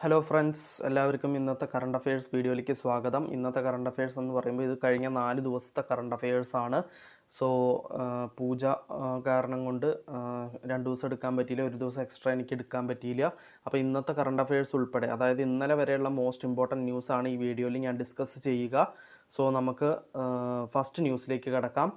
Hello friends, എല്ലാവർക്കും ഇന്നത്തെ current affairs വീഡിയോയിലേക്ക് സ്വാഗതം. ഇന്നത്തെ കറണ്ട് അഫയേഴ്സ് എന്ന് പറയുമ്പോൾ ഇത് കഴിഞ്ഞ 4 ദിവസത്തെ കറണ്ട് അഫയേഴ്സാണ്. സോ പൂജ കാരണം കൊണ്ട് 2 ദിവസം എടുക്കാൻ പറ്റിയില്ല, ഒരു ദിവസം എക്സ്ട്രാ എനിക്ക് എടുക്കാൻ പറ്റിയില്ല. അപ്പോൾ ഇന്നത്തെ കറണ്ട് അഫയേഴ്സ് ഉൾപ്പെടെ, അതായത് ഇന്നലെ വരെയുള്ള മോസ്റ്റ് ഇമ്പോർട്ടൻറ്റ് ന്യൂസാണ് ഈ വീഡിയോയിൽ ഞാൻ ഡിസ്കസ് ചെയ്യുക. സോ നമുക്ക് ഫസ്റ്റ് ന്യൂസിലേക്ക് കടക്കാം.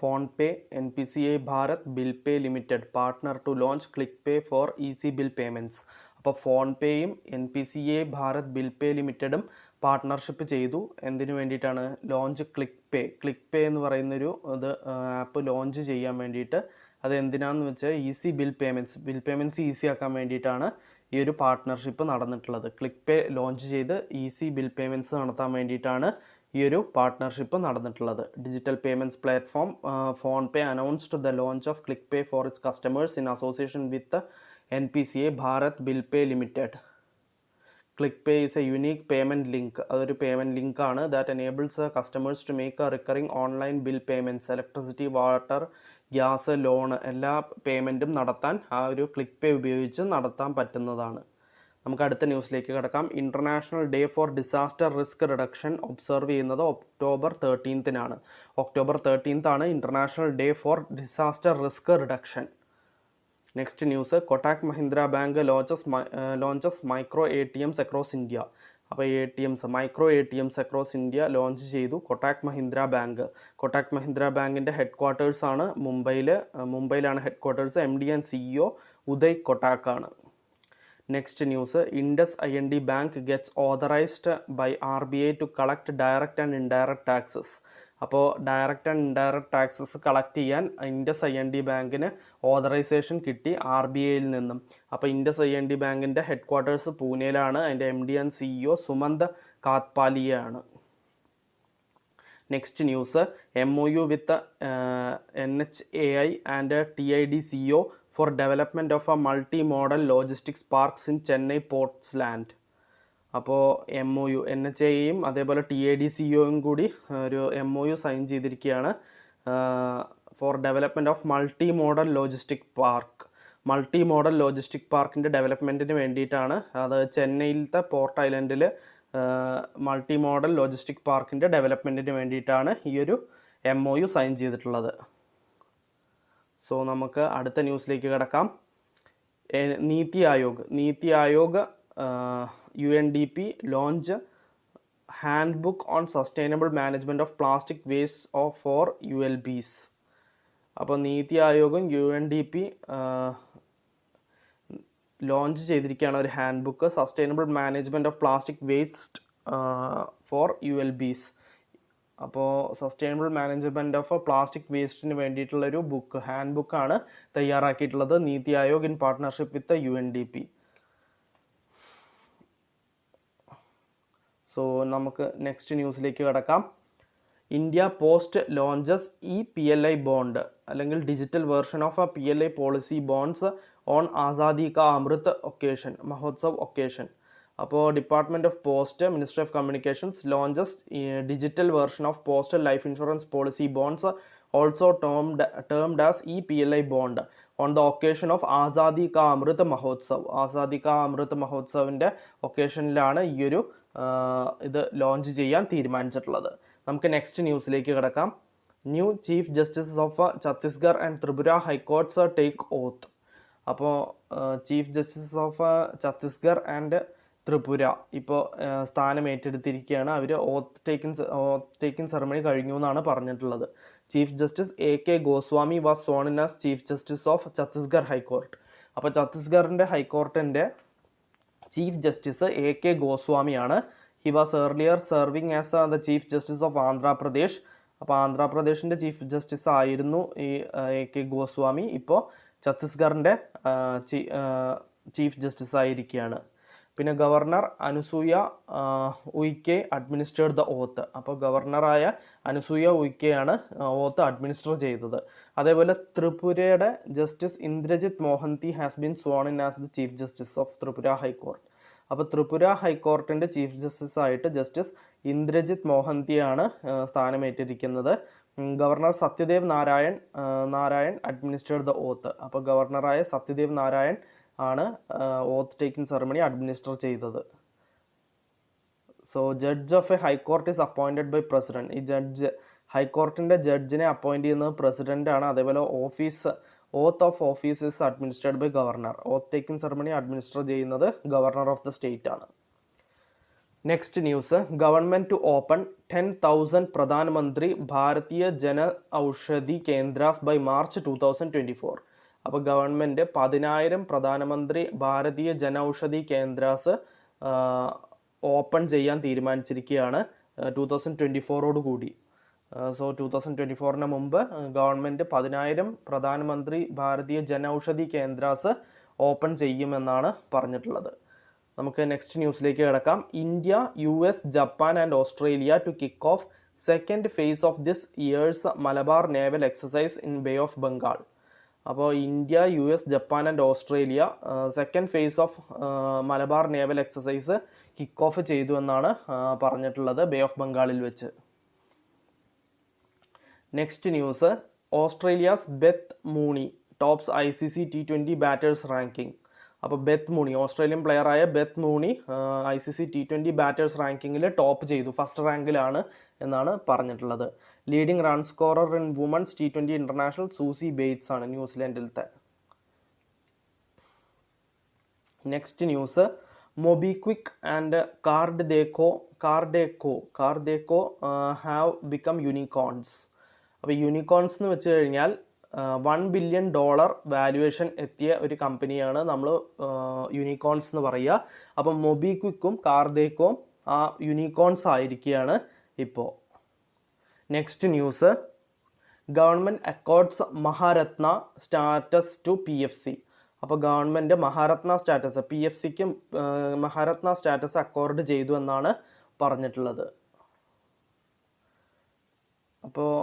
PhonePe NPCI Bharat bill pay limited partner to launch click pay for easy bill payments. അപ്പോൾ ഫോൺപേയും NPCI ഭാരത് ബിൽ പേ ലിമിറ്റഡും പാർട്ട്ണർഷിപ്പ് ചെയ്തു. എന്തിനു വേണ്ടിയിട്ടാണ്? ലോഞ്ച് ക്ലിക്ക് പേ എന്ന് പറയുന്നൊരു ആപ്പ് ലോഞ്ച് ചെയ്യാൻ വേണ്ടിയിട്ട്. അത് എന്തിനാണെന്ന് വെച്ചാൽ ഈസി ബിൽ പേയ്മെൻറ്റ്സ് ഈസി ആക്കാൻ വേണ്ടിയിട്ടാണ് ഈ ഒരു പാർട്ട്ണർഷിപ്പ് നടന്നിട്ടുള്ളത്. ക്ലിക്ക് പേ ലോഞ്ച് ചെയ്ത് ഈസി ബിൽ പേയ്മെൻറ്റ്സ് നടത്താൻ വേണ്ടിയിട്ടാണ് ഈ ഒരു പാർട്ട്ണർഷിപ്പ് നടന്നിട്ടുള്ളത്. Digital payments platform PhonePe announced the launch of click pay for its customers in association with NPCI Bharat bill pay limited. Click pay is a unique payment link. അതൊരു payment ലിങ്കാണ് that enables customers to make a recurring online bill payments. Electricity, water, gas, loan എല്ലാ പേയ്മെൻറ്റും നടത്താൻ ആ ഒരു click പേ ഉപയോഗിച്ച് നടത്താൻ പറ്റുന്നതാണ്. നമുക്ക് അടുത്ത ന്യൂസിലേക്ക് കിടക്കാം. International day for disaster risk reduction observe ചെയ്യുന്നത് October 13 October 13 international day for disaster risk reduction. Next news, Kotak Mahindra bank launches micro ATMs across India. അപ്പോൾ micro ATMs across India launch ചെയ്തു കൊട്ടാക് മഹീന്ദ്ര ബാങ്കിൻ്റെ ഹെഡ് ക്വാർട്ടേഴ്സാണ് മുംബൈയിലാണ് headquarters. MD and CEO Uday കൊട്ടാക്കാണ്. Next news, Indus IND bank gets authorised by RBI to collect direct and indirect taxes. അപ്പോൾ direct and indirect taxes collect ചെയ്യാൻ Indus IND ബാങ്കിന് authorisation കിട്ടി RBIയിൽ നിന്നും. അപ്പോൾ ഇൻഡസ് IND ബാങ്കിൻ്റെ ഹെഡ് ക്വാർട്ടേഴ്സ് പൂനെയിലാണ്. അതിൻ്റെ MD ആൻഡ് CEO സുമന്ത് കാത്പാലിയാണ്. Next news, MOU with NHAI and TIDCO for development of a multi-modal logistics parks in Chennai Ports Land. അപ്പോൾ MOU NHAIയും അതേപോലെ TIDCOയും കൂടി ഒരു MOU സൈൻ ചെയ്തിരിക്കുകയാണ് for development of multi modal logistic പാർക്കിൻ്റെ ഡെവലപ്മെൻറ്റിന് വേണ്ടിയിട്ടാണ്. അത് ചെന്നൈയിലത്തെ പോർട്ട് ഐലൻഡിൽ മൾട്ടി മോഡൽ ലോജിസ്റ്റിക് പാർക്കിൻ്റെ ഡെവലപ്മെൻറ്റിന് വേണ്ടിയിട്ടാണ് ഈ ഒരു MOU സൈൻ ചെയ്തിട്ടുള്ളത്. സോ നമുക്ക് അടുത്ത ന്യൂസിലേക്ക് കിടക്കാം. NITI Aayog UNDP launch handbook on sustainable management of plastic waste for ULBs. അപ്പോൾ നീതി ആയോഗും UNDP ലോഞ്ച് ചെയ്തിരിക്കുകയാണ് ഒരു handbook, sustainable management of plastic waste for ULBs. അപ്പോൾ സസ്റ്റൈനബിൾ മാനേജ്മെൻറ്റ് ഓഫ് പ്ലാസ്റ്റിക് വേസ്റ്റിന് വേണ്ടിയിട്ടുള്ളൊരു ഹാൻഡ് ബുക്കാണ് തയ്യാറാക്കിയിട്ടുള്ളത് NITI Aayog in partnership with UNDP. So നമുക്ക് നെക്സ്റ്റ് ന്യൂസിലേക്ക് കിടക്കാം. India post launches PLI bond അല്ലെങ്കിൽ digital version of PLI policy bonds on Azadi ka Amrit Mahotsav occasion. അപ്പോൾ department of post, ministry of communications launches digital version of postal life insurance policy bonds also termed as PLI bond on the occasion of Azadi ka അമൃത് മഹോത്സവിൻ്റെ ഒക്കേഷനിലാണ് ഈ ഒരു ഇത് launch ചെയ്യാൻ തീരുമാനിച്ചിട്ടുള്ളത്. നമുക്ക് next ന്യൂസിലേക്ക് കിടക്കാം. New chief justices of Chhattisgarh and Tripura high courts take oath. അപ്പോൾ chief justices of Chhattisgarh and Tripura ഇപ്പോൾ സ്ഥാനം ഏറ്റെടുത്തിരിക്കുകയാണ്. അവർ ഓത്ത് ടേക്കിംഗ് സെറമണി കഴിഞ്ഞു എന്നാണ് പറഞ്ഞിട്ടുള്ളത്. Chief justice AK Goswami was sworn in as chief justice of Chhattisgarh high court. അപ്പോൾ ഛത്തീസ്ഗഡിൻ്റെ ഹൈക്കോർട്ടിൻ്റെ ചീഫ് ജസ്റ്റിസ് AK ഗോസ്വാമിയാണ്. He was earlier serving as the chief justice of Andhra Pradesh. അപ്പോൾ ആന്ധ്രാപ്രദേശിൻ്റെ ചീഫ് ജസ്റ്റിസ് ആയിരുന്നു ഈ AK ഗോസ്വാമി. ഇപ്പോൾ ഛത്തീസ്ഗഡിൻ്റെ ചീഫ് ജസ്റ്റിസ് ആയിരിക്കുകയാണ്. പിന്നെ governor Anusuiya Uikey administered the oath. അപ്പോൾ ഗവർണറായ അനുസൂയ ഉയ്ക്കെയാണ് ഓത്ത് അഡ്മിനിസ്റ്റർ ചെയ്തത്. അതേപോലെ ത്രിപുരയുടെ justice Indrajit Mohanty has been sworn in as the chief justice of Tripura high court. അപ്പോൾ ത്രിപുര ഹൈക്കോർട്ടിൻ്റെ ചീഫ് ജസ്റ്റിസ് ആയിട്ട് ജസ്റ്റിസ് ഇന്ദ്രജിത് മോഹന്തിയാണ് സ്ഥാനമേറ്റിരിക്കുന്നത്. Governor Satyadev Narayan administered the oath. അപ്പോൾ ഗവർണറായ സത്യദേവ് നാരായൺ ആണ് ഓത്ത് ടേക്കിംഗ് സെറമണി അഡ്മിനിസ്റ്റർ ചെയ്തത്. So judge of a high court is appointed by president. ഈ ഹൈക്കോർട്ടിൻ്റെ ജഡ്ജിനെ അപ്പോയിൻറ്റ് ചെയ്യുന്നത് പ്രസിഡൻ്റാണ്. അതേപോലെ oath of office is administered by governor. Oath taking ceremony administer ചെയ്യുന്നത് ഗവർണർ ഓഫ് ദ സ്റ്റേറ്റ് ആണ്. Next news, government to open 10,000 പ്രധാനമന്ത്രി ഭാരതീയ ജന Aushadhi കേന്ദ്രാസ് by March 2024. അപ്പോൾ government 10,000 പ്രധാനമന്ത്രി ഭാരതീയ ജന ഔഷധി കേന്ദ്രാസ് ഓപ്പൺ ചെയ്യാൻ തീരുമാനിച്ചിരിക്കുകയാണ് 2024 കൂടി. സോ 2024 മുമ്പ് ഗവൺമെൻറ് 10,000 പ്രധാനമന്ത്രി ഭാരതീയ ജന ഔഷധി കേന്ദ്രാസ് ഓപ്പൺ ചെയ്യുമെന്നാണ് പറഞ്ഞിട്ടുള്ളത്. നമുക്ക് നെക്സ്റ്റ് ന്യൂസിലേക്ക് കിടക്കാം. India, US, Japan and Australia to kick off second phase of this years Malabar naval exercise in bay of Bengal. അപ്പോൾ India, US, Japan and Australia second phase of Malabar naval exercise kick off ചെയ്തു എന്നാണ് പറഞ്ഞിട്ടുള്ളത് bay of ബംഗാളിൽ വെച്ച്. Next news, Australia's Beth Mooney tops ICC T20 batters ranking. അപ്പോൾ Beth Mooney, Australian പ്ലെയറായ Beth Mooney ICC T20 batters റാങ്കിങ്ങിൽ top ചെയ്തു, first റാങ്കിലാണ് എന്നാണ് പറഞ്ഞിട്ടുള്ളത്. Leading run scorer in women's T20 international Suzie Bates ആണ് ന്യൂസിലാൻഡിലത്തെ. Next news, MobiKwik and CarDekho have become unicorns. അപ്പോൾ unicorns എന്ന് വെച്ച് കഴിഞ്ഞാൽ $1 ബില്യൺ വാല്യുവേഷൻ എത്തിയ ഒരു കമ്പനിയാണ് നമ്മൾ യൂണിക്കോൺസ് എന്ന് പറയുക. അപ്പം മൊബിക്വിക്കും കാർഡേക്കോയും ആ യൂണിക്കോൺസ് ആയിരിക്കുകയാണ് ഇപ്പോൾ. Next news, government accords Maharatna status to PFC. അപ്പോൾ ഗവൺമെൻറ് മഹാരത്ന സ്റ്റാറ്റസ് PFCക്ക് മഹാരത്ന സ്റ്റാറ്റസ് അക്കോർഡ് ചെയ്തു എന്നാണ് പറഞ്ഞിട്ടുള്ളത്. അപ്പോൾ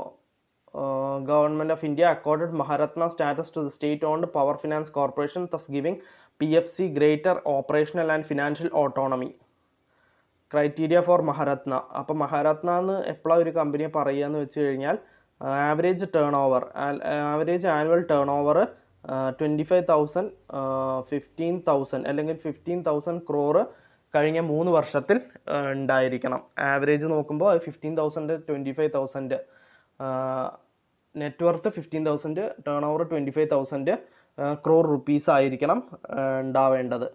Government of India accorded Maharatna status to the state-owned Power Finance Corporation, thus giving PFC greater operational and financial autonomy. Criteria for Maharatna. അപ്പോൾ മഹാരത്ന എന്ന് എപ്പോഴാണ് ഒരു കമ്പനിയെ പറയുക എന്ന് വെച്ച് കഴിഞ്ഞാൽ ആവറേജ് ആനുവൽ ടേൺ ഓവർ 25,000 15,000 അല്ലെങ്കിൽ 15,000 crore കഴിഞ്ഞ 3 വർഷത്തിൽ ഉണ്ടായിരിക്കണം. ആവറേജ് നോക്കുമ്പോൾ 15,000 25,000 net worth 15,000 turnover 25,000 crore rupees ആയിരിക്കണം ഉണ്ടാവേണ്ടത്.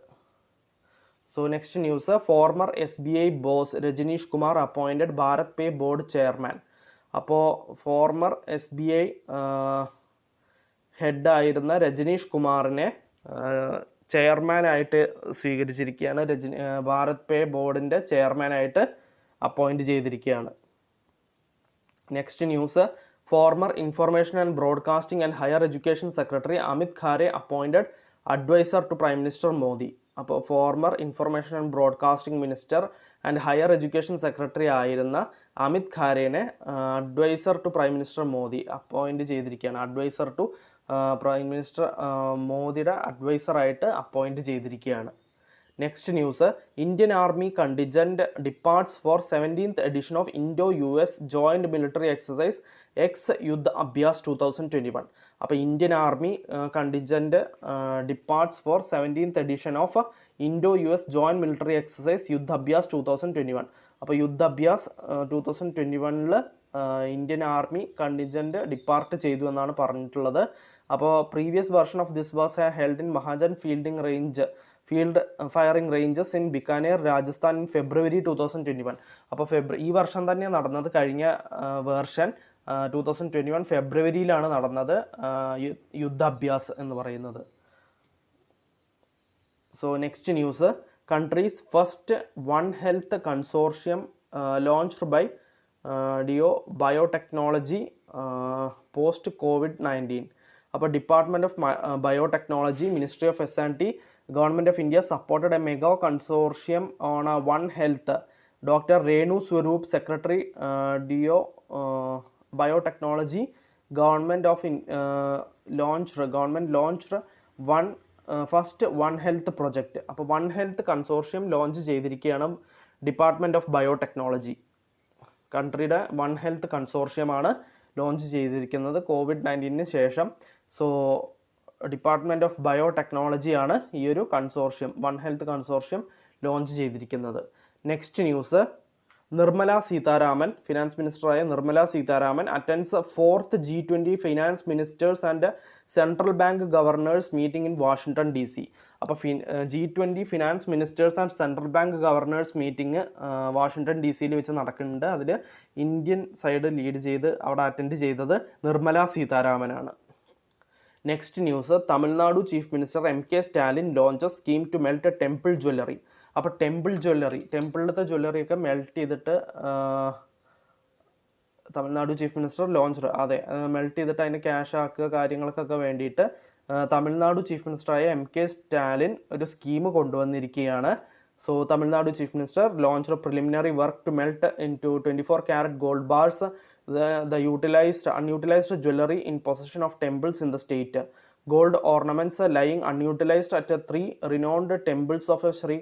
So next news, former SBI boss Rajneesh Kumar appointed BharatPe board chairman. അപ്പോൾ ഫോർമർ SBI ഹെഡായിരുന്ന രജനീഷ് കുമാറിനെ ചെയർമാനായിട്ട് സ്വീകരിച്ചിരിക്കുകയാണ്. ഭാരത് പേ ബോർഡിൻ്റെ ചെയർമാനായിട്ട് അപ്പോയിൻറ്റ് ചെയ്തിരിക്കുകയാണ്. Next news, former information and broadcasting and higher education secretary Amit Khare appointed adviser to prime minister Modi. അപ്പോൾ former information and broadcasting minister and higher education secretary ആയിരുന്ന Amit ഖാരേനെ adviser to prime minister Modi appoint ചെയ്തിരിക്കുകയാണ്. Adviser to prime minister മോദിയുടെ അഡ്വൈസറായിട്ട് appoint ചെയ്തിരിക്കുകയാണ്. Next news, Indian army contingent departs for 17th edition of Indo-US joint military exercise ex Yudh Abhyas 2021. അപ്പോൾ Indian army contingent departs for 17th edition of Indo-US joint military exercise Yudh Abhyas 2021. അപ്പോൾ Yudh Abhyas 2021 Indian army contingent depart ചെയ്തു എന്നാണ് പറഞ്ഞിട്ടുള്ളത്. അപ്പോൾ previous version of this was held in Mahajan field firing ranges in Bikaner Rajasthan in February 2021. അപ്പോൾ ഈ വർഷം തന്നെ നടന്നത്. കഴിഞ്ഞ വേർഷൻ 2021 ഫെബ്രുവരിയിലാണ് നടന്നത് യുദ്ധാഭ്യാസ് എന്ന് പറയുന്നത്. So next news, countries first one health consortium launched by ഡിയോ ബയോടെക്നോളജി പോസ്റ്റ് COVID-19. അപ്പോൾ department of biotechnology, ministry of S&T, Government of India supported a mega consortium on One Health. Dr. Renu Swaroop, Secretary, DO Biotechnology, Government launched first One Health project. അപ്പോൾ One Health consortium launch ചെയ്തിരിക്കുകയാണ് department of biotechnology. കൺട്രിയുടെ One Health consortium ആണ് launch ചെയ്തിരിക്കുന്നത് COVID-19 ശേഷം. So department of ബയോടെക്നോളജിയാണ് ഈ ഒരു consortium one health consortium launch ചെയ്തിരിക്കുന്നത്. Next news, Nirmala Sitharaman, finance മിനിസ്റ്ററായ Nirmala Sitharaman attends 4th G20 finance ministers and central bank governors meeting in Washington DC. അപ്പോൾ G20 finance ministers and central bank governors meeting Washington DCയിൽ വെച്ച് നടക്കുന്നുണ്ട്. അതിൽ ഇന്ത്യൻ സൈഡ് ലീഡ് ചെയ്ത് അവിടെ attend ചെയ്തത് നിർമ്മല സീതാരാമനാണ്. Next news, Tamil Nadu chief minister MK Stalin launches scheme to melt temple jewellery. അപ്പോൾ ടെമ്പിളിലത്തെ ജ്വല്ലറിയൊക്കെ മെൽറ്റ് ചെയ്തിട്ട് തമിഴ്നാടു ചീഫ് മിനിസ്റ്റർ മെൽറ്റ് ചെയ്തിട്ട് അതിന് ക്യാഷ് ആക്കുക കാര്യങ്ങൾക്കൊക്കെ വേണ്ടിയിട്ട് തമിഴ്നാടു ചീഫ് മിനിസ്റ്ററായ MK സ്റ്റാലിൻ ഒരു സ്കീം കൊണ്ടുവന്നിരിക്കുകയാണ്. So Tamil Nadu chief minister launch preliminary work to melt into 24 karat gold bars the unutilized jewelry in possession of temples in the state. Gold ornaments lying unutilized at 3 renowned temples of Sri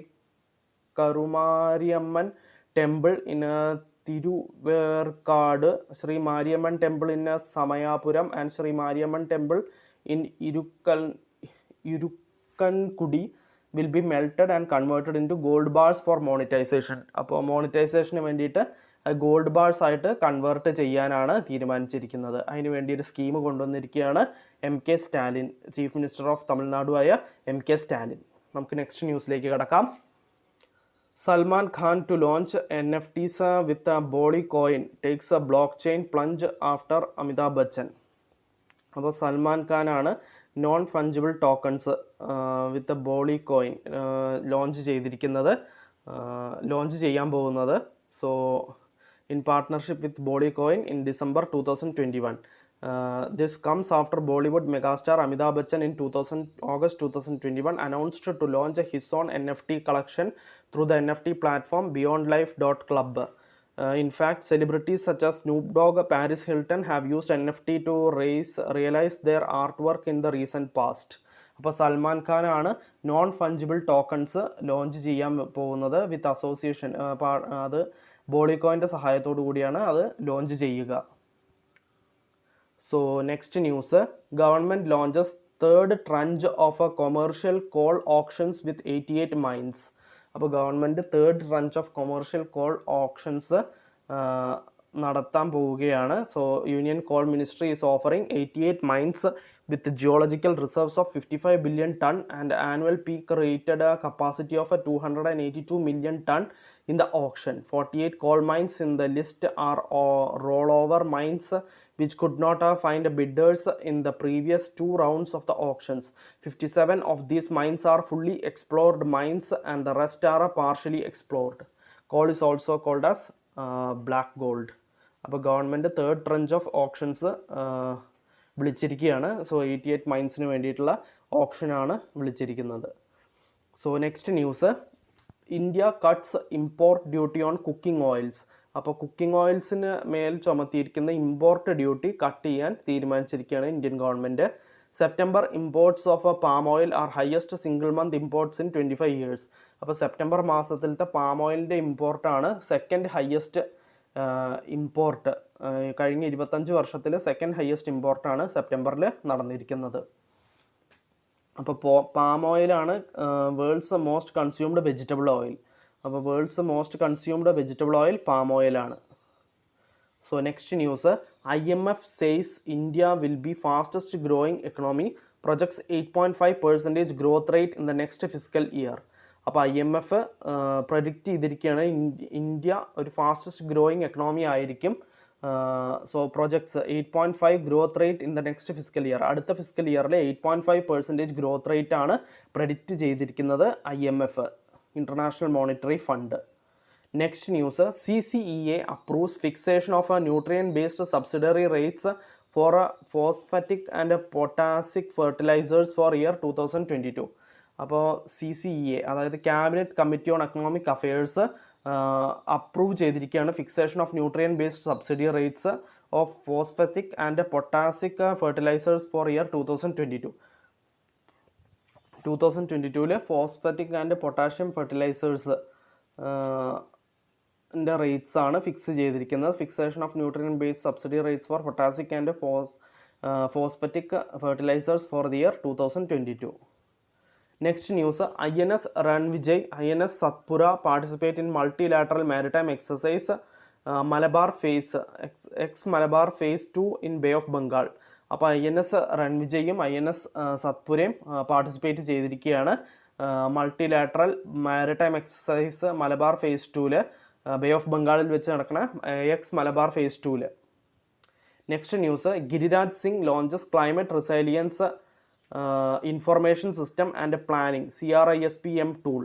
Karumariamman temple in Thiruvarkadu, Sri Mariamman temple in Samayapuram, and Sri Mariamman temple in Irukkankudi will be melted and converted into gold bars for monetization. അപ്പോൾ മോണിറ്റൈസേഷന് വേണ്ടിയിട്ട് gold bars ആയിട്ട് convert ചെയ്യാനാണ് തീരുമാനിച്ചിരിക്കുന്നത്. അതിന് വേണ്ടി ഒരു scheme കൊണ്ടുവന്നിരിക്കുകയാണ് MK Stalin, chief minister of Tamil Nadu ആയ MK സ്റ്റാലിൻ. നമുക്ക് നെക്സ്റ്റ് ന്യൂസിലേക്ക് കടക്കാം. Salman Khan to launch NFTs with Bollycoin takes a blockchain plunge after Amitabh Bachchan. അപ്പോൾ സൽമാൻ ഖാനാണ് non fungible tokens with Bollycoin launch ചെയ്യാൻ പോകുന്നത്. So in partnership with Bodycoin in December 2021. This comes after Bollywood megastar Amitabh Bachchan in August 2021 announced to launch his own NFT collection through the NFT platform beyondlife.club. In fact, celebrities such as Snoop Dogg, Paris Hilton have used NFT to realize their artwork in the recent past. അപ്പോൾ സൽമാൻ ഖാനാണ് non fungible tokens launch ചെയ്യാൻ പോകുന്നത് വിത്ത് association. അത് ബോളികോയിൻ്റെ സഹായത്തോടു കൂടിയാണ് അത് launch ചെയ്യുക. So next news, government launches 3rd tranche of commercial coal options with 88 mines. അപ്പോൾ government 3rd tranche of commercial coal options നടത്താൻ പോവുകയാണ്. So union coal ministry is offering 88 mines with geological reserves of 55 billion ton and annual peak rated capacity of 282 million ton in the auction. 48 coal mines in the list are rollover mines which could not find bidders in the previous 2 rounds of the auctions. 57 of these mines are fully explored mines and the rest are partially explored. Coal is also called as black gold. അപ്പോൾ government 3rd tranche of options വിളിച്ചിരിക്കുകയാണ്. So 88 മൈൻസിന് വേണ്ടിയിട്ടുള്ള ഓപ്ഷനാണ് വിളിച്ചിരിക്കുന്നത്. So next news, India cuts import duty on cooking oils. അപ്പോൾ cooking ഓയിൽസിന് മേൽ ചുമത്തിയിരിക്കുന്ന ഇമ്പോർട്ട് ഡ്യൂട്ടി കട്ട് ചെയ്യാൻ തീരുമാനിച്ചിരിക്കുകയാണ് Indian government. September imports of palm oil are highest single month imports in 25 years. അപ്പോൾ സെപ്റ്റംബർ മാസത്തിലത്തെ പാം ഓയിലിൻ്റെ ഇമ്പോർട്ടാണ് സെക്കൻഡ് ഹയസ്റ്റ് ഇമ്പോർട്ട്. കഴിഞ്ഞ 25 വർഷത്തിൽ സെക്കൻഡ് ഹയസ്റ്റ് ഇമ്പോർട്ടാണ് സെപ്റ്റംബറിൽ നടന്നിരിക്കുന്നത്. അപ്പോൾ പാം ഓയിലാണ് world's most consumed vegetable oil. അപ്പോൾ world's most consumed vegetable oil palm ഓയിലാണ്. So next news, IMF says India will be fastest growing economy, projects 8.5% growth rate in the next physical year. അപ്പോൾ IMF predict ചെയ്തിരിക്കുകയാണ് India ഒരു fastest growing economy ആയിരിക്കും. So projects 8.5 growth rate in the next physical year. അടുത്ത physical ഇയറിൽ 8.5% growth rate ആണ് predict ചെയ്തിരിക്കുന്നത് IMF, international monetary fund. Next news, CCEA approves fixation of nutrient based subsidiary rates for phosphatic and potassic fertilisers for year 2022. അപ്പോൾ CCEA അതായത് cabinet committee on economic affairs approve ചെയ്തിരിക്കുകയാണ് fixation of nutrient based subsidy rates of phosphatic and potassic fertilisers for year 2022. 2022 phosphatic and potassium fertilisers rates ആണ് fix ചെയ്തിരിക്കുന്നത്. Fixation of nutrient based subsidy rates for potassic and phosphatic fertilisers for the year 2022. Next news, INS Ranvijay, INS Satpura participate in multilateral maritime exercise Malabar Malabar phase 2 in bay of Bengal. അപ്പോൾ INS റൺവിജയും INS സത്പുരയും participate ചെയ്തിരിക്കുകയാണ് multilateral maritime exercise Malabar phase 2-ൽ bay of ബംഗാളിൽ വെച്ച് നടക്കുന്ന Malabar phase 2-ൽ. Next news, Giriraj Singh launches climate resilience information system and planning CRISPM tool.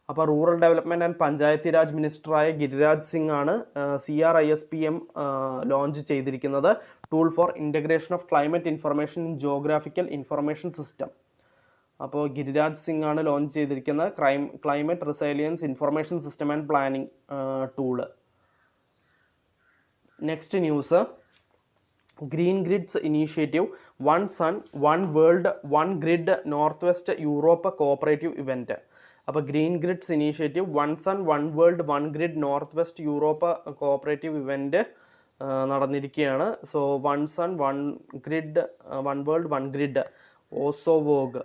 അപ്പോൾ rural development and Panchayati Raj മിനിസ്റ്ററായ ഗിരിരാജ് സിംഗ് ആണ് CRISPM ലോഞ്ച് ചെയ്തിരിക്കുന്നത്, tool for integration of climate information in geographical information system. അപ്പോൾ ഗിരിരാജ് സിംഗ് ആണ് ലോഞ്ച് ചെയ്തിരിക്കുന്ന climate resilience information system and planning tool. Next news, green grids initiative one sun one world one grid north west Europe cooperative event. അപ്പോൾ green grids initiative one sun one world one grid north west Europe cooperative event നടന്നിരിക്കുകയാണ്. So one sun one grid one world one grid ഓസോവോഗ്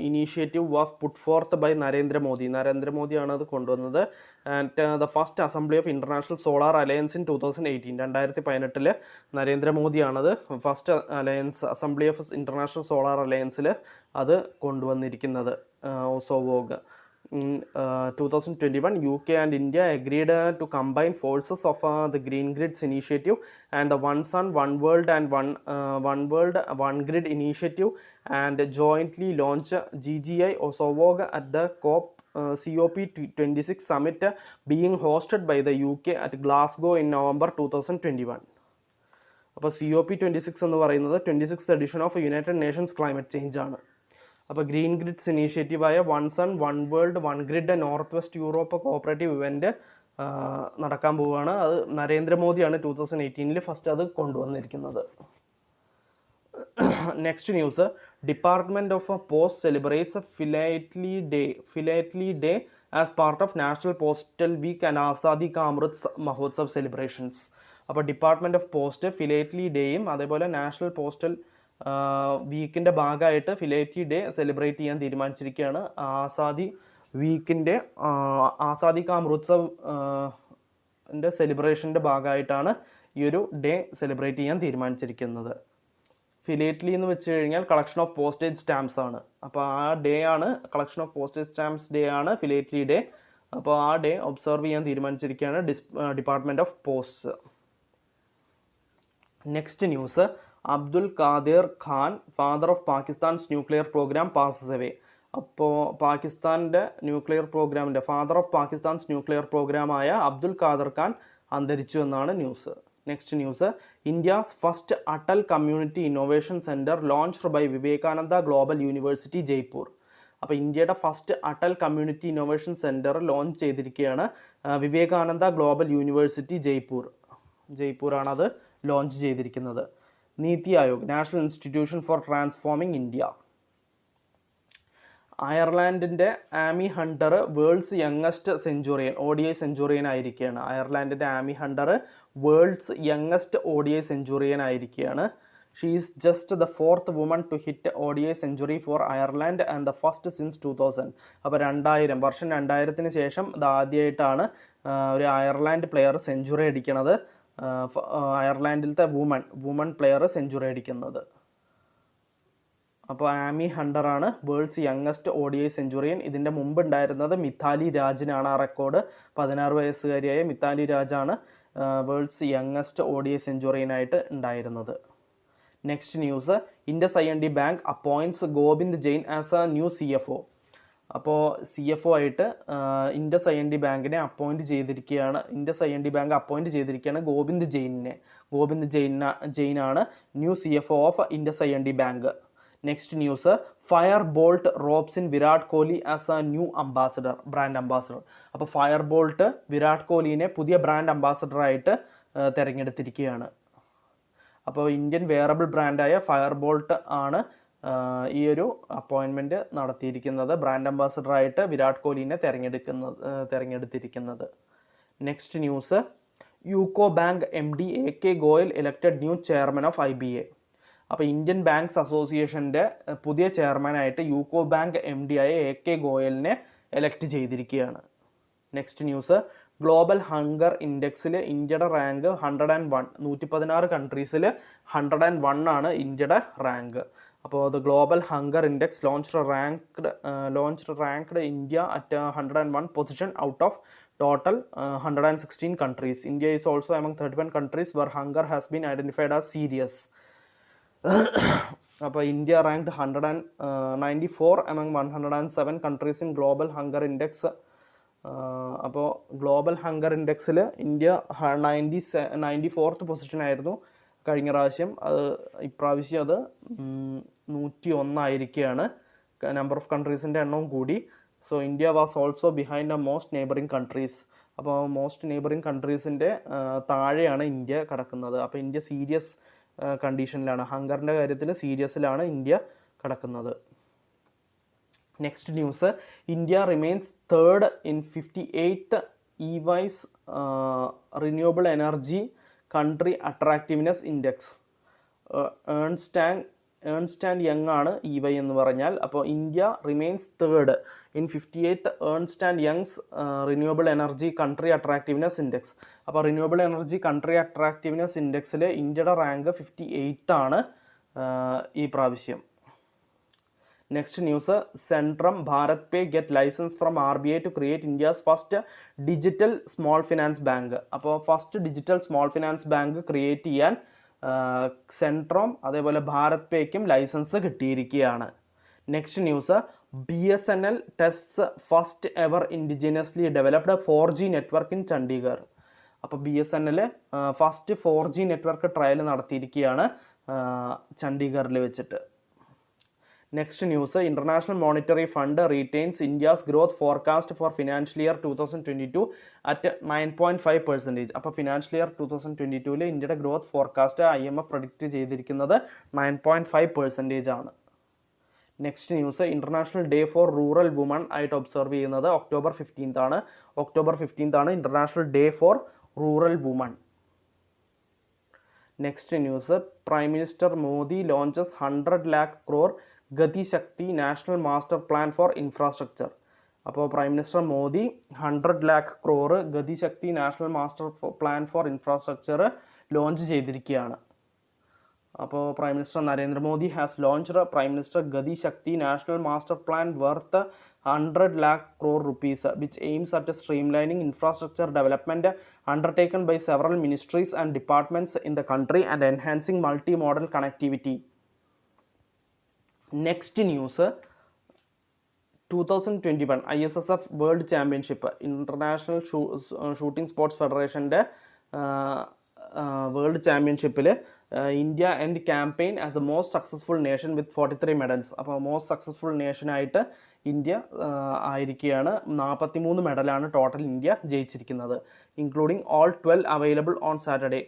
initiative was put forth by നരേന്ദ്രമോദിയാണ് അത് കൊണ്ടുവന്നത്. And the first assembly of international solar alliance in 2018, 2018 നരേന്ദ്രമോദിയാണത് first assembly of international solar അലയൻസിൽ അത് കൊണ്ടുവന്നിരിക്കുന്നത് ഓസോവോഗ്. In 2021, UK and India agreed to combine forces of the Green Grids Initiative and the One Sun, One World and One World, One Grid Initiative and jointly launch GGI Osowog at the COP26 summit being hosted by the UK at Glasgow in November 2021. അപ്പോൾ COP26 എന്ന് പറയുന്നത് 26th edition of united nations climate change ആണ്. അപ്പോൾ green grids ഇനീഷ്യേറ്റീവായ one sun one world one grid north west Europe cooperative event നടക്കാൻ പോവുകയാണ്. അത് നരേന്ദ്രമോദിയാണ് 2018 ഫസ്റ്റ് അത് കൊണ്ടുവന്നിരിക്കുന്നത്. Next news, department of post celebrates philately day as part of national postal week and Azadi ka Amrit Mahotsav celebrations. അപ്പോൾ ഡിപ്പാർട്ട്മെൻറ്റ് ഓഫ് പോസ്റ്റ് ഫിലേറ്റ്ലി ഡേയും അതേപോലെ national postal വീക്കിൻ്റെ ഭാഗമായിട്ട് ഫിലേറ്റ്ലി ഡേ സെലിബ്രേറ്റ് ചെയ്യാൻ തീരുമാനിച്ചിരിക്കുകയാണ്. ആസാദി വീക്കിൻ്റെ ആസാദി കാ അമൃത്സവ് സെലിബ്രേഷൻ്റെ ഭാഗമായിട്ടാണ് ഈ ഒരു ഡേ സെലിബ്രേറ്റ് ചെയ്യാൻ തീരുമാനിച്ചിരിക്കുന്നത്. ഫിലേറ്റ്ലി എന്ന് വെച്ച് കഴിഞ്ഞാൽ കളക്ഷൻ ഓഫ് പോസ്റ്റേജ് സ്റ്റാമ്പ്സ് ആണ്. അപ്പോൾ ആ ഡേ ആണ് collection of postage stamps day ആണ് ഫിലേറ്റ്ലി ഡേ. അപ്പോൾ ആ ഡേ ഒബ്സർവ് ചെയ്യാൻ തീരുമാനിച്ചിരിക്കുകയാണ് department of post. Next news, Abdul Qadeer Khan father of Pakistan's nuclear programme passes away. അപ്പോൾ പാകിസ്ഥാൻ്റെ ന്യൂക്ലിയർ പ്രോഗ്രാമിൻ്റെ ഫാദർ ഓഫ് പാകിസ്ഥാൻസ് ന്യൂക്ലിയർ പ്രോഗ്രാമായ അബ്ദുൽ ഖാദിർ ഖാൻ അന്തരിച്ചു എന്നാണ് news. Next news, India's first Atal community innovation centre launched by Vivekananda global university Jaipur. അപ്പോൾ ഇന്ത്യയുടെ first Atal community innovation centre launch ചെയ്തിരിക്കുകയാണ് Vivekananda global university ജയ്പൂരാണ് അത് ലോഞ്ച് ചെയ്തിരിക്കുന്നത്. NITI Aayog national institution for transforming India. അയർലാൻഡിൻ്റെ Amy Hunter world's youngest centurion ODI centurion ആയിരിക്കുകയാണ്. അയർലാൻഡിൻ്റെ Amy Hunter world's youngest ODI centurion ആയിരിക്കുകയാണ്. She is just the 4th woman to hit ODI century for Ireland and the first since 2000. അപ്പോൾ 2000 ശേഷം ഇത് ആദ്യമായിട്ടാണ് ഒരു Ireland player century അടിക്കണത്. അയർലാൻഡിലത്തെ വുമൺ പ്ലെയർ സെഞ്ചുറി അടിക്കുന്നത്. അപ്പോൾ ആമി ഹണ്ടറാണ് വേൾഡ്സ് യങ്ങസ്റ്റ് ODI സെഞ്ചുറിയൻ. ഇതിൻ്റെ മുമ്പ് ഉണ്ടായിരുന്നത് മിതാലി രാജിനാണ് ആ റെക്കോർഡ്. 16 വയസ്സുകാരിയായ മിതാലി രാജാണ് വേൾഡ്സ് യങ്ങസ്റ്റ് ODI സെഞ്ചുറിയനായിട്ട് ഉണ്ടായിരുന്നത്. Next news, Indus IND bank appoints Govind Jain as a new CFO. അപ്പോൾ CFO ആയിട്ട് ഇൻഡസ് IND ബാങ്കിനെ അപ്പോയിൻറ്റ് ചെയ്തിരിക്കുകയാണ്. ഇൻഡസ് IND ബാങ്ക് അപ്പോയിൻറ്റ് ചെയ്തിരിക്കുകയാണ് ഗോവിന്ദ് ജെയിനാണ് new CFO of Indus IND bank. Next news, Fire Boltt ropes in Virat Kohli as a new brand ambassador. അപ്പോൾ Fire Boltt Virat കോഹ്ലിനെ പുതിയ brand അംബാസഡറായിട്ട് തിരഞ്ഞെടുത്തിരിക്കുകയാണ്. അപ്പോൾ ഇന്ത്യൻ വെയറബിൾ ബ്രാൻഡായ ഫയർ ബോൾട്ട് ആണ് ഈ ഒരു അപ്പോയിൻമെൻറ്റ് നടത്തിയിരിക്കുന്നത്. ബ്രാൻഡ് അംബാസഡറായിട്ട് വിരാട് കോഹ്ലിനെ തിരഞ്ഞെടുത്തിരിക്കുന്നത്. Next news, UCO bank MD AK Goyal elected new chairman of IBA. അപ്പോൾ ഇന്ത്യൻ ബാങ്ക്സ് അസോസിയേഷൻ്റെ പുതിയ ചെയർമാനായിട്ട് യൂക്കോ ബാങ്ക് MD ആയ AK ഗോയലിനെ എലക്ട് ചെയ്തിരിക്കുകയാണ്. നെക്സ്റ്റ് ന്യൂസ്, ഗ്ലോബൽ ഹങ്കർ ഇൻഡെക്സിൽ ഇന്ത്യയുടെ റാങ്ക് 101, 116 കൺട്രീസിൽ 101 ആണ് ഇന്ത്യയുടെ റാങ്ക്. അപ്പോൾ the global hunger index ranked India at 101 position out of total 116 countries. India is also among 31 countries where hunger has been identified as serious. അപ്പോൾ India ranked 194 among 107 countries in global hunger index. അപ്പോൾ global hunger ഇൻഡെക്സിൽ India 94th position ആയിരുന്നു കഴിഞ്ഞ പ്രാവശ്യം. ഇപ്രാവശ്യം അത് 101 ആയിരിക്കുകയാണ്. Number of കൺട്രീസിൻ്റെ എണ്ണവും കൂടി. So India was also behind the most neighbouring countries. അപ്പോൾ മോസ്റ്റ് നെയ്ബറിങ് കൺട്രീസിൻ്റെ താഴെയാണ് ഇന്ത്യ കിടക്കുന്നത്. അപ്പോൾ ഇന്ത്യ സീരിയസ് കണ്ടീഷനിലാണ്, ഹങ്കറിൻ്റെ കാര്യത്തിൽ സീരിയസിലാണ് ഇന്ത്യ കിടക്കുന്നത്. Next news, India remains third in 58th EY's renewable energy country attractiveness index. Ernst and young ആണ് EY എന്ന് പറഞ്ഞാൽ. അപ്പോൾ India remains third in 58th Ernst and Young's renewable energy country attractiveness index. അപ്പോൾ renewable energy country attractiveness ഇൻഡെക്സിൽ ഇന്ത്യയുടെ rank 58th ആണ് ഈ പ്രാവശ്യം. Next news, Centrum Bharat Pe get licence from RBI to create India's first digital small finance bank. അപ്പോൾ first digital small finance bank create ചെയ്യാൻ Centrum അതേപോലെ ഭാരത് പേയ്ക്കും licence കിട്ടിയിരിക്കുകയാണ്. Next news, BSNL tests first ever indigenously developed 4G network in Chandigarh. അപ്പോൾ BSNL first 4G network trial നടത്തിയിരിക്കുകയാണ് ചണ്ഡീഗഡിൽ വെച്ചിട്ട്. Next news, international monetary fund retains India's growth forecast for financial year 2022 at 9.5%. അപ്പോൾ financial year 2022 ഇന്ത്യയുടെ growth forecast IMF predict ചെയ്തിരിക്കുന്നത് 9.5% ആണ്. Next news, international day four rural woman ആയിട്ട് observe ചെയ്യുന്നത് October 15th ആണ്. October 15th ആണ് international day four rural woman. Next news, prime minister Modi launches 100 lakh crore ഗതി ശക്തി national master plan for infrastructure. അപ്പോൾ prime minister Modi 100 lakh crore ഗതി ശക്തി national master plan for infrastructure launch ചെയ്തിരിക്കുകയാണ്. അപ്പോൾ prime minister Narendra Modi has launched prime minister ഗതി ശക്തി national master plan worth 100 lakh crore rupees which aims at streamlining infrastructure development undertaken by several ministries and departments in the country and enhancing multi-modal connectivity. Next news, 2021 ISSF world championship, international shooting sports ഫെഡറേഷൻ്റെ world ചാമ്പ്യൻഷിപ്പിൽ India end campaign as a most successful nation with 43 medals. അപ്പോൾ most successful നേഷനായിട്ട് India ആയിരിക്കുകയാണ്. 43 മെഡലാണ് total India ജയിച്ചിരിക്കുന്നത്, including all 12 available on Saturday.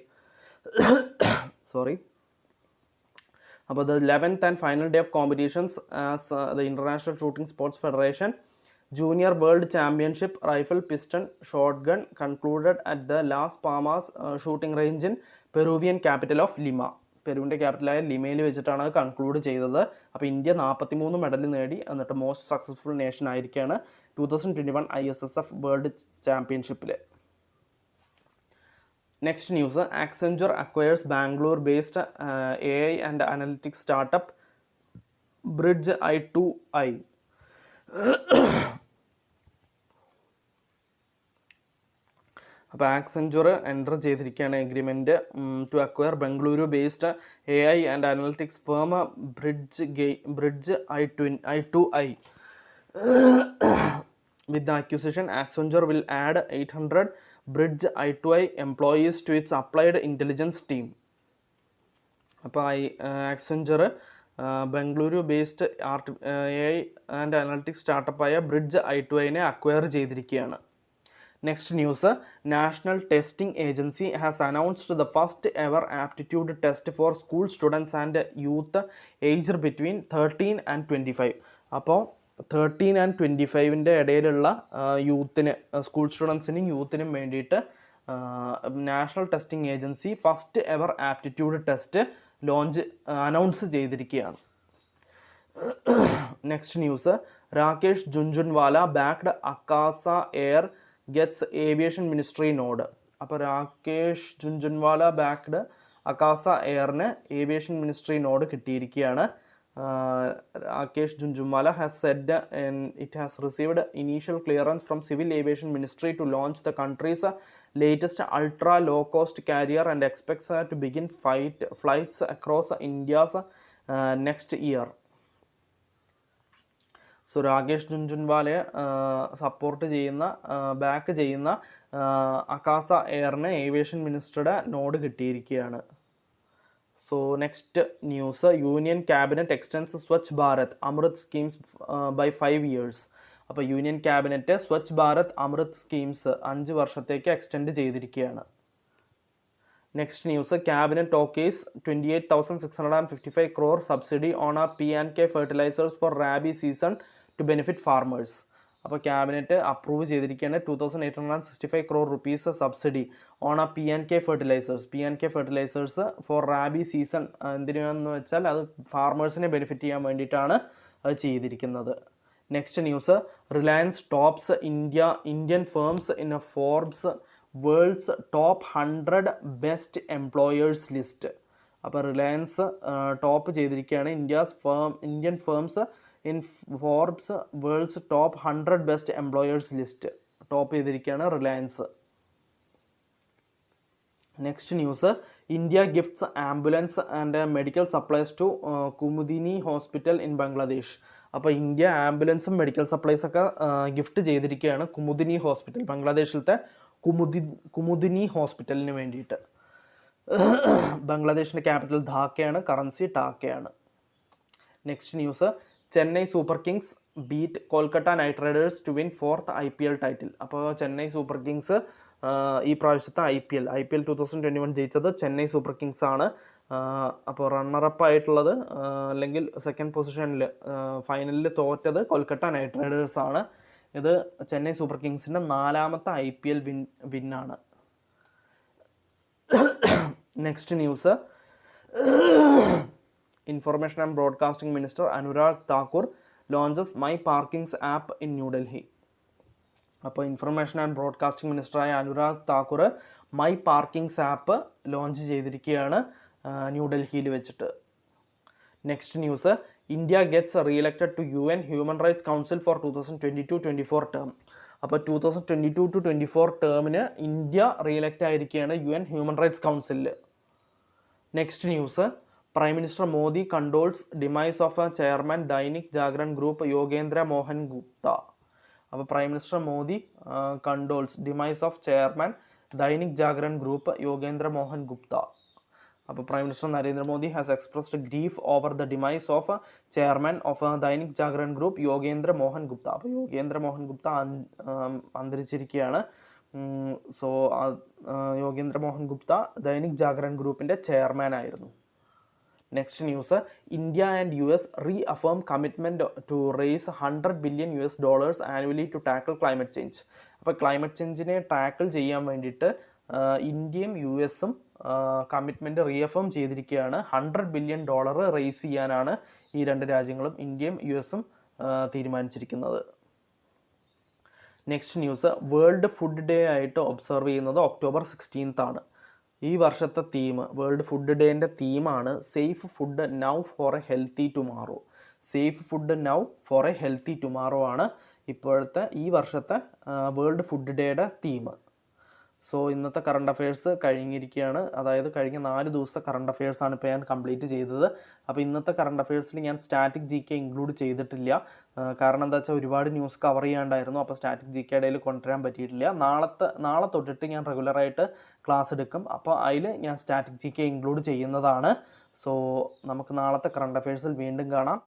അപ്പോൾ the 11th and final day of competitions as the International Shooting Sports Federation Junior World Championship Rifle Piston Shotgun concluded at the Las Palmas shooting range in Peruvian capital of Lima. പെരുവിൻ്റെ ക്യാപിറ്റലായ ലിമയിൽ വെച്ചിട്ടാണ് conclude ചെയ്തത്. അപ്പോൾ India 43 medal നേടി, എന്നിട്ട് most successful nation ആയിരിക്കുകയാണ് 2021 ISSF world ചാമ്പ്യൻഷിപ്പിൽ. Next news, Accenture acquires Bangalore-based AI and analytics startup Bridge i2i. അപ്പോൾ Accenture enter ചെയ്തിരിക്കുകയാണ് agreement to acquire Bengaluru based AI and analytics firm Bridge i2i. With the acquisition, Accenture will add 800 Bridge i2i employees to its applied intelligence team. അപ്പോൾ Accenture Bengaluru based AI and analytics സ്റ്റാർട്ടപ്പായ Bridge i2iനെ acquire ചെയ്തിരിക്കുകയാണ്. Next news, national testing agency has announced the first ever aptitude test for school students and youth aged between 13 and 25. അപ്പോൾ 13 and 25 ഇടയിലുള്ള യൂത്തിന്, school സ്റ്റുഡൻസിനും യൂത്തിനും വേണ്ടിയിട്ട് national testing agency first ever aptitude test announce ചെയ്തിരിക്കുകയാണ്. Next news, Rakesh Jhunjhunwala backed Akasa Air gets aviation ministry nod. അപ്പോൾ Rakesh Jhunjhunwala backed Akasa എയറിന് aviation ministry nod കിട്ടിയിരിക്കുകയാണ്. Rakesh Jhunjhunwala has said it has received initial clearance from civil aviation ministry to launch the country's latest ultra low cost carrier and expects to begin flights across India's next year. So Rakesh ജുൻജുൻവാലയെ support ചെയ്യുന്ന back ചെയ്യുന്ന അക്കാസ എയറിന് aviation മിനിസ്റ്ററുടെ nod കിട്ടിയിരിക്കുകയാണ്. So next news, union cabinet extends Swachh Bharat Amrut schemes by 5 years. അപ്പോൾ union cabinet Swachh Bharat Amrut schemes 5 വർഷത്തേക്ക് extend ചെയ്തിരിക്കുകയാണ്. Next news, cabinet okays 28,655 crore subsidy on a P&K fertilisers for Rabi season to benefit farmers. അപ്പോൾ cabinet approve ചെയ്തിരിക്കുകയാണ് 2,865 crore rupees subsidy on a P&K fertilisers for Rabi season. എന്തിനാണെന്ന് വെച്ചാൽ അത് ഫാർമേഴ്സിനെ benefit ചെയ്യാൻ വേണ്ടിയിട്ടാണ് അത് ചെയ്തിരിക്കുന്നത്. Next news, Reliance tops Indian firms in a Forbes world's top 100 best employers list. അപ്പോൾ റിലയൻസ് ടോപ്പ് ചെയ്തിരിക്കുകയാണ് Indian firms in Forbes world's top 100 best employers list top ചെയ്തിരിക്കുകയാണ് Reliance. Next news, India gifts ambulance and medical supplies to Kumudini hospital in Bangladesh. അപ്പോൾ India ആംബുലൻസും medical സപ്ലൈസൊക്കെ gift ചെയ്തിരിക്കുകയാണ് Kumudini hospital, ബംഗ്ലാദേശിലത്തെ കുമുദിനി ഹോസ്പിറ്റലിന് വേണ്ടിയിട്ട്. ബംഗ്ലാദേശിൻ്റെ ക്യാപിറ്റൽ ധാക്കയാണ്, കറൻസി ടാക്കയാണ്. Next news, Chennai super kings beat Kolkata knight riders to win 4th IPL title. അപ്പോൾ ചെന്നൈ സൂപ്പർ കിങ്സ് ഈ പ്രാവശ്യത്തെ IPL 2021 ജയിച്ചത് ചെന്നൈ സൂപ്പർ കിങ്സ് ആണ്. അപ്പോൾ റണ്ണറപ്പ് ആയിട്ടുള്ളത് അല്ലെങ്കിൽ സെക്കൻഡ് പൊസിഷനിൽ ഫൈനലിൽ തോറ്റത് കൊൽക്കത്ത നൈറ്റ് റൈഡേഴ്സ് ആണ്. ഇത് Chennai super കിങ്സിൻ്റെ 4ാമത്തെ IPL വിന്നാണ്. Next news, information and broadcasting minister Anurag Thakur launches my പാർക്കിങ്സ് app in New Delhi. അപ്പോൾ information and broadcasting മിനിസ്റ്ററായ Anurag Thakur my പാർക്കിങ്സ് app launch ചെയ്തിരിക്കുകയാണ് ന്യൂഡൽഹിയിൽ വെച്ചിട്ട്. Next news, India gets റീഇലക്റ്റഡ് to UN human rights council four 2022-24 term. അപ്പോൾ 2022-24 ടേമിന് India റീഇലക്റ്റ് ആയിരിക്കുകയാണ് UN human rights കൗൺസിലിൽ. Next news, prime minister Modi കണ്ടോൾസ് demise of A chairman Dainik Jagaran group Yogendra Mohan Gupta. അപ്പോൾ prime minister Modi കണ്ടോൾസ് demise of chairman Dainik Jagaran group Yogendra Mohan Gupta. അപ്പോൾ prime minister Narendra Modi has expressed grief over the demise of chairman of Dainik Jagaran group Yogendra Mohan Gupta. അപ്പോൾ Yogendra Mohan Gupta അന്തരിച്ചിരിക്കുകയാണ്. So Yogendra Mohan Gupta Dainik Jagaran ഗ്രൂപ്പിൻ്റെ chairman ആയിരുന്നു. Next news, India and US റീഅഫേം commitment to raise $100 billion annually to tackle climate change. അപ്പോൾ climate ചേഞ്ചിനെ tackle ചെയ്യാൻ വേണ്ടിയിട്ട് ഇന്ത്യയും US commitment റീഅഫേം ചെയ്തിരിക്കുകയാണ്. $100 billion raise ചെയ്യാനാണ് ഈ രണ്ട് രാജ്യങ്ങളും ഇന്ത്യയും US തീരുമാനിച്ചിരിക്കുന്നത്. Next news, world food day ആയിട്ട് ഒബ്സർവ് ചെയ്യുന്നത് October 16th ആണ്. ഈ വർഷത്തെ തീം, വേൾഡ് ഫുഡ് ഡേൻ്റെ തീമാണ് safe food now for a healthy tomorrow. Safe food now for a healthy tomorrow ആണ് ഇപ്പോഴത്തെ ഈ വർഷത്തെ വേൾഡ് ഫുഡ് ഡേയുടെ തീം. സോ ഇന്നത്തെ കറണ്ട് അഫയേഴ്സ് കഴിഞ്ഞിരിക്കുകയാണ്. അതായത് കഴിഞ്ഞ 4 ദിവസത്തെ കറണ്ട് അഫയേഴ്സാണ് ഇപ്പോൾ ഞാൻ കംപ്ലീറ്റ് ചെയ്തത്. അപ്പോൾ ഇന്നത്തെ കറണ്ട് അഫയേഴ്സിൽ ഞാൻ സ്റ്റാറ്റിക് GK ഇൻക്ലൂഡ് ചെയ്തിട്ടില്ല. കാരണം എന്താ വെച്ചാൽ ഒരുപാട് ന്യൂസ് കവർ ചെയ്യാണ്ടായിരുന്നു. അപ്പോൾ സ്റ്റാറ്റിക് GK ഇടയിൽ കൊണ്ടുവരാൻ പറ്റിയിട്ടില്ല. നാളെ തൊട്ടിട്ട് ഞാൻ റെഗുലറായിട്ട് ക്ലാസ് എടുക്കും. അപ്പോൾ അതിൽ ഞാൻ സ്റ്റാറ്റിക് GK ഇൻക്ലൂഡ് ചെയ്യുന്നതാണ്. സോ നമുക്ക് നാളത്തെ കറണ്ട് അഫയേഴ്സിൽ വീണ്ടും കാണാം.